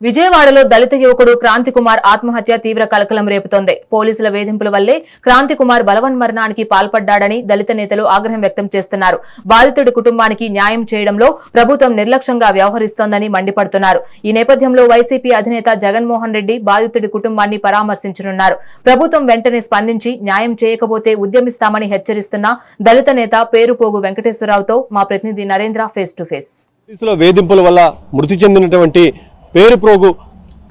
విజయవాడలో దళిత యువకుడు క్రాంతి కుమార్ ఆత్మహత్య తీవ్ర కలకలం రేపుతోంది. పోలీసుల వేధింపుల వల్లే క్రాంతి కుమార్ బలవన్మరణానికి పాల్పడ్డాడని దళిత నేతలు ఆగ్రహం వ్యక్తం చేస్తున్నారు. బాధితుడి కుటుంబానికి న్యాయం చేయడంలో ప్రభుత్వం నిర్లక్ష్యంగా వ్యవహరిస్తోందని మండిపడుతున్నారు. ఈ నేపథ్యంలో వైసీపీ అధినేత జగన్మోహన్ రెడ్డి బాధితుడి కుటుంబాన్ని పరామర్శించనున్నారు. ప్రభుత్వం వెంటనే స్పందించి న్యాయం చేయకపోతే ఉద్యమిస్తామని హెచ్చరిస్తున్న దళిత నేత పేరుపోగు వెంకటేశ్వరరావుతో మా ప్రతినిధి నరేంద్ర ఫేస్ టు ఫేస్. వేధింపుల వల్ల మృతి చెందినటువంటి పేరుపోగు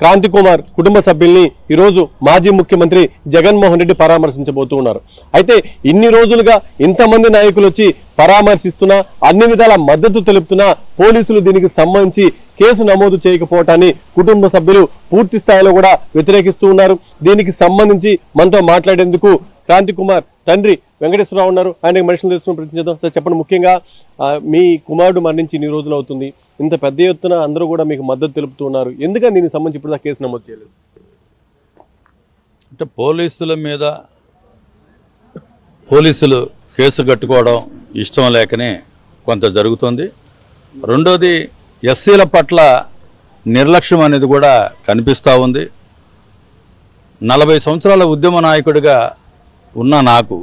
క్రాంతి కుమార్ కుటుంబ సభ్యుల్ని ఈరోజు మాజీ ముఖ్యమంత్రి జగన్మోహన్ రెడ్డి పరామర్శించబోతూ ఉన్నారు. అయితే ఇన్ని రోజులుగా ఇంతమంది నాయకులు వచ్చి పరామర్శిస్తున్నా, అన్ని విధాల మద్దతు తెలుపుతున్నా పోలీసులు దీనికి సంబంధించి కేసు నమోదు చేయకపోవటాన్ని కుటుంబ సభ్యులు పూర్తి స్థాయిలో కూడా వ్యతిరేకిస్తూ ఉన్నారు. దీనికి సంబంధించి మనతో మాట్లాడేందుకు క్రాంతి కుమార్ తండ్రి వెంకటేశ్వరరావు ఉన్నారు. ఆయనకి మనుషులు తెలుసుకుని ప్రయత్నిద్దాం. సార్ చెప్పండి, ముఖ్యంగా మీ కుమారుడు మరణించి ఇన్ని రోజులు అవుతుంది, ఇంత పెద్ద ఎత్తున అందరూ కూడా మీకు మద్దతు తెలుపుతూ ఉన్నారు, ఎందుకని దీనికి సంబంధించి ఇప్పుడు కేసు నమోదు చేయలేదు? అంటే పోలీసుల మీద పోలీసులు కేసు కట్టుకోవడం ఇష్టం లేకనే కొంత జరుగుతుంది. రెండోది ఎస్సీల పట్ల నిర్లక్ష్యం అనేది కూడా కనిపిస్తూ ఉంది. 40 సంవత్సరాల ఉద్యమ నాయకుడిగా ఉన్న నాకు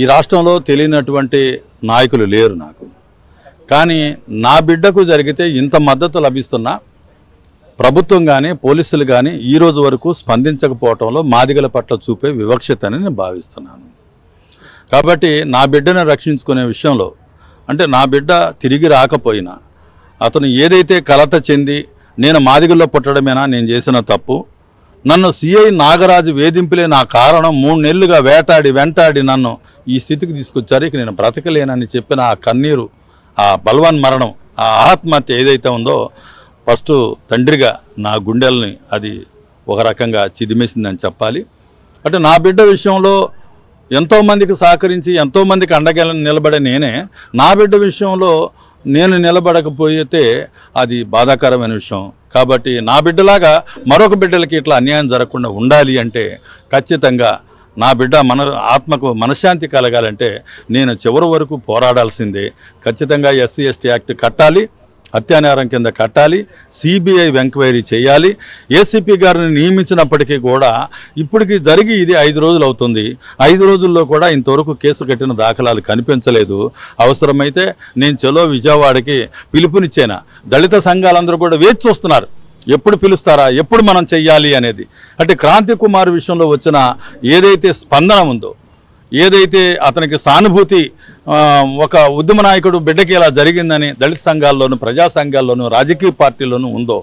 ఈ రాష్ట్రంలో తెలియనటువంటి నాయకులు లేరు నాకు. కానీ నా బిడ్డకు జరిగితే ఇంత మద్దతు లభిస్తున్నా ప్రభుత్వం కానీ పోలీసులు కానీ ఈరోజు వరకు స్పందించకపోవటంలో మాదిగల పట్ల చూపే వివక్షతని నేను భావిస్తున్నాను. కాబట్టి నా బిడ్డను రక్షించుకునే విషయంలో, అంటే నా బిడ్డ తిరిగి రాకపోయినా అతను ఏదైతే కలత చెంది నేను మాదిగల్లో పుట్టడమేనా నేను చేసిన తప్పు, నన్ను సిఐ నాగరాజు వేధింపులే నా కారణం, 3 నెలలుగా వెంటాడి నన్ను ఈ స్థితికి తీసుకొచ్చారు, ఇక నేను బ్రతకలేనని చెప్పిన ఆ కన్నీరు, ఆ బలవన్ మరణం, ఆ ఆత్మహత్య ఏదైతే ఉందో ఫస్ట్ తండ్రిగా నా గుండెల్ని అది ఒక రకంగా చిదిమేసిందని చెప్పాలి. అంటే నా బిడ్డ విషయంలో ఎంతోమందికి సహకరించి ఎంతోమందికి అండగా నిలబడే నేనే నా బిడ్డ విషయంలో నేను నిలబడకపోతే అది బాధాకరమైన విషయం. కాబట్టి నా బిడ్డలాగా మరొక బిడ్డలకి ఇట్లా అన్యాయం జరగకుండా ఉండాలి అంటే ఖచ్చితంగా నా బిడ్డ ఆత్మకు మనశ్శాంతి కలగాలంటే నేను చివరి వరకు పోరాడాల్సిందే. ఖచ్చితంగా ఎస్సీ ఎస్టీ యాక్ట్ కట్టాలి, హత్యానేరం కింద కట్టాలి, సిబిఐ ఎంక్వైరీ చేయాలి. ఏసీపీ గారిని నియమించినప్పటికీ కూడా ఇప్పటికి జరిగి ఇది 5 రోజులు అవుతుంది. 5 రోజుల్లో కూడా ఇంతవరకు కేసు కట్టిన దాఖలాలు కనిపించలేదు. అవసరమైతే నేను చలో విజయవాడకి పిలుపునిచ్చేనా, దళిత సంఘాలందరూ కూడా వేచి చూస్తున్నారు ఎప్పుడు పిలుస్తారా, ఎప్పుడు మనం చెయ్యాలి అనేది. అంటే క్రాంతి కుమార్ విషయంలో వచ్చిన ఏదైతే స్పందన ఉందో, ఏదైతే అతనికి సానుభూతి, ఒక ఉద్యమ నాయకుడు బిడ్డకి ఇలా జరిగిందని దళిత సంఘాల్లోనూ ప్రజా సంఘాల్లోనూ రాజకీయ పార్టీల్లోనూ ఉందో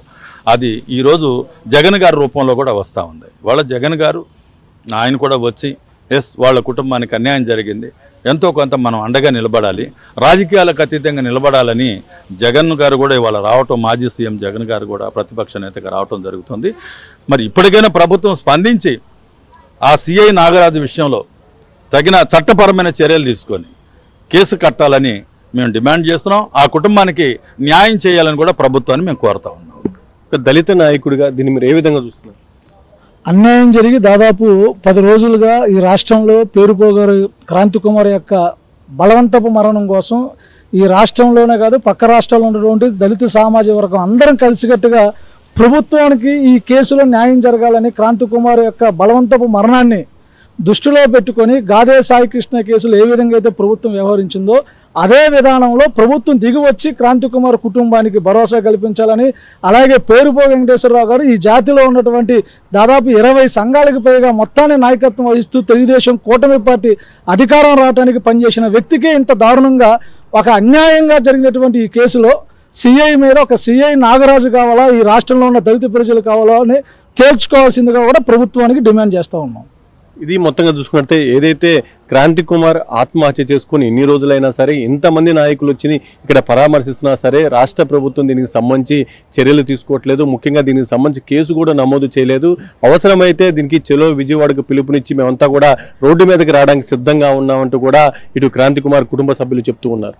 అది ఈరోజు జగన్ గారి రూపంలో కూడా వస్తూ ఉంది. వాళ్ళ జగన్ గారు ఆయన కూడా వచ్చి వాళ్ళ కుటుంబానికి అన్యాయం జరిగింది, ఎంతో కొంత మనం అండగా నిలబడాలి, రాజకీయాలకు అతీతంగా నిలబడాలని జగన్ గారు కూడా ఇవాళ రావటం, మాజీ సీఎం జగన్ గారు కూడా ప్రతిపక్ష నేతగా రావటం జరుగుతుంది. మరి ఇప్పటికైనా ప్రభుత్వం స్పందించి ఆ సిఐ నాగరాజు విషయంలో తగిన చట్టపరమైన చర్యలు తీసుకొని కేసు కట్టాలని మేము డిమాండ్ చేస్తున్నాం. ఆ కుటుంబానికి న్యాయం చేయాలని కూడా ప్రభుత్వాన్ని మేము కోరుతా ఉన్నాం. దళిత నాయకుడిగా దీన్ని మీరు ఏ విధంగా చూస్తున్నారు? అన్యాయం జరిగి దాదాపు 10 రోజులుగా ఈ రాష్ట్రంలో పేరుపోగారు క్రాంతి కుమార్ యొక్క బలవంతపు మరణం కోసం ఈ రాష్ట్రంలోనే కాదు పక్క రాష్ట్రాల్లో ఉన్నటువంటి దళిత సామాజిక వర్గం అందరం కలిసికట్టుగా ప్రభుత్వానికి ఈ కేసులో న్యాయం జరగాలని, క్రాంతి కుమార్ యొక్క బలవంతపు మరణాన్ని దృష్టిలో పెట్టుకొని గాదే సాయికృష్ణ కేసులు ఏ విధంగా అయితే ప్రభుత్వం వ్యవహరించిందో అదే విధానంలో ప్రభుత్వం దిగివచ్చి క్రాంతి కుమార్ కుటుంబానికి భరోసా కల్పించాలని, అలాగే పేరుపోగు వెంకటేశ్వరరావు గారు ఈ జాతిలో ఉన్నటువంటి దాదాపు 20 సంఘాలకు పైగా మొత్తాన్ని నాయకత్వం వహిస్తూ తెలుగుదేశం కూటమి పార్టీ అధికారం రావడానికి పనిచేసిన వ్యక్తికే ఇంత దారుణంగా ఒక అన్యాయంగా జరిగినటువంటి ఈ కేసులో సిఐ మీద ఒక సిఐ నాగరాజు కావాలా, ఈ రాష్ట్రంలో ఉన్న దళిత ప్రజలు కావాలా అని తేల్చుకోవాల్సిందిగా కూడా ప్రభుత్వానికి డిమాండ్ చేస్తూ ఉన్నాం. ఇది మొత్తంగా చూసుకున్నట్టే ఏదైతే క్రాంతి కుమార్ ఆత్మహత్య చేసుకుని ఇన్ని రోజులైనా సరే, ఇంతమంది నాయకులు వచ్చి ఇక్కడ పరామర్శిస్తున్నా సరే రాష్ట్ర ప్రభుత్వం దీనికి సంబంధించి చర్యలు తీసుకోవట్లేదు. ముఖ్యంగా దీనికి సంబంధించి కేసు కూడా నమోదు చేయలేదు. అవసరమైతే దీనికి చలో విజయవాడకు పిలుపునిచ్చి మేమంతా కూడా రోడ్డు మీదకి రావడానికి సిద్ధంగా ఉన్నామంటూ కూడా ఇటు క్రాంతి కుమార్ కుటుంబ సభ్యులు చెప్తూ ఉన్నారు.